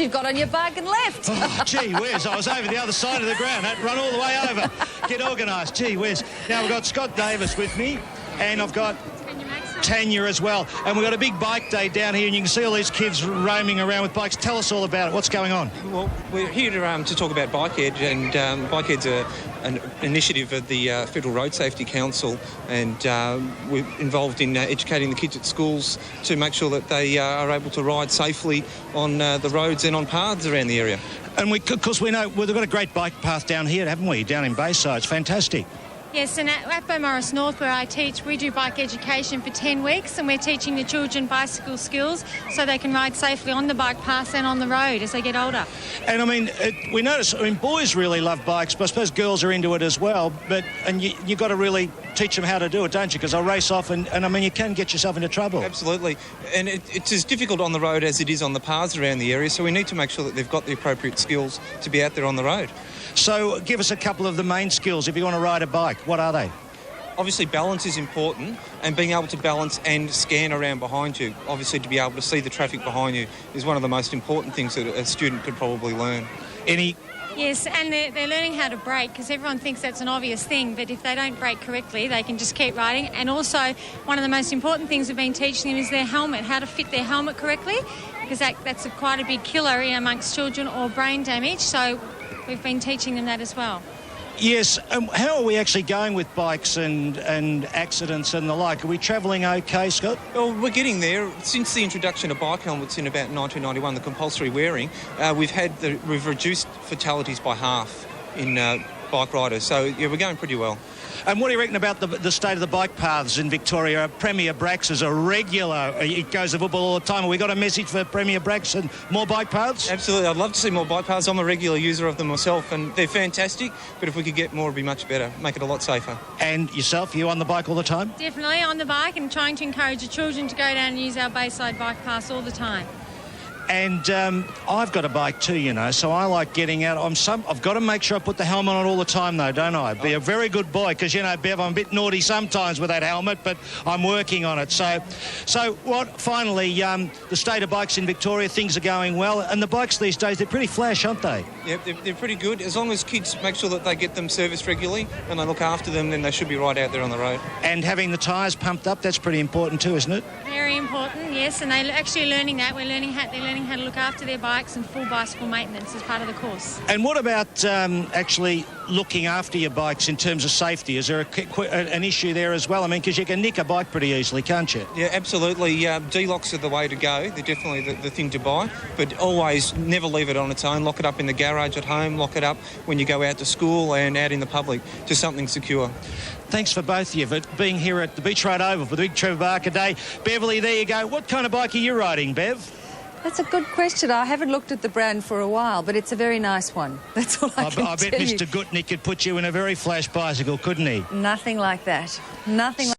You've got on your bike and left. Oh, gee whiz, I was over the other side of the ground. I had to run all the way over. Get organised, gee whiz. Now, we've got Scott Davis with me, and I've got Tanya as well. And we've got a big bike day down here, and you can see all these kids roaming around with bikes. Tell us all about it. What's going on? Well, we're here to talk about Bike Edge, and Bike Edge is an initiative of the Federal Road Safety Council, and we're involved in educating the kids at schools to make sure that they are able to ride safely on the roads and on paths around the area. And of course, we know we've got a great bike path down here, haven't we, down in Bayside? It's fantastic. Yes, and at Beaumaris North, where I teach, we do bike education for 10 weeks, and we're teaching the children bicycle skills so they can ride safely on the bike paths and on the road as they get older. And I mean, we notice, boys really love bikes, but I suppose girls are into it as well. And you've got to really teach them how to do it, don't you? Because they'll race off, and I mean, you can get yourself into trouble. Absolutely. And it's as difficult on the road as it is on the paths around the area, so we need to make sure that they've got the appropriate skills to be out there on the road. So give us a couple of the main skills if you want to ride a bike. What are they? Obviously, balance is important, and being able to balance and scan around behind you, obviously to be able to see the traffic behind you, is one of the most important things that a student could probably learn. Yes, and they're learning how to brake, because everyone thinks that's an obvious thing, but if they don't brake correctly, they can just keep riding. And also, one of the most important things we've been teaching them is their helmet, how to fit their helmet correctly, because that's quite a big killer amongst children, or brain damage, so we've been teaching them that as well. Yes, how are we actually going with bikes and accidents and the like? Are we travelling okay, Scott? Well, we're getting there. Since the introduction of bike helmets in about 1991, the compulsory wearing, we've reduced fatalities by half in bike riders. So, yeah, we're going pretty well. And what do you reckon about the state of the bike paths in Victoria? Premier Brax is a regular. It goes to football all the time. Have we got a message for Premier Brax and more bike paths? Absolutely. I'd love to see more bike paths. I'm a regular user of them myself, and they're fantastic. But if we could get more, it'd be much better. Make it a lot safer. And yourself, you on the bike all the time? Definitely on the bike, and trying to encourage the children to go down and use our Bayside bike paths all the time. And I've got a bike too, you know, so I like getting out. I've got to make sure I put the helmet on all the time, though, don't I? Be a very good boy, because, you know, Bev, I'm a bit naughty sometimes with that helmet, but I'm working on it. So finally, the state of bikes in Victoria, things are going well. And the bikes these days, they're pretty flash, aren't they? Yep, they're pretty good. As long as kids make sure that they get them serviced regularly and they look after them, then they should be right out there on the road. And having the tyres pumped up, that's pretty important too, isn't it? Very important, yes, and they're actually learning that. They're learning how to look after their bikes, and full bicycle maintenance as part of the course. And what about actually looking after your bikes in terms of safety? Is there an issue there as well? I mean, because you can nick a bike pretty easily, can't you? Yeah, absolutely. D-locks are the way to go. They're definitely the thing to buy, but always never leave it on its own. Lock it up in the garage at home, lock it up when you go out to school and out in the public to something secure. Thanks for both of you for being here at the Beach Road Oval for the Big Trevor Barker Day. Beverly, there you go. What kind of bike are you riding, Bev? That's a good question. I haven't looked at the brand for a while, but it's a very nice one. That's all I can I bet tell you. Mr. Gutnick could put you in a very flash bicycle, couldn't he? Nothing like that. Nothing like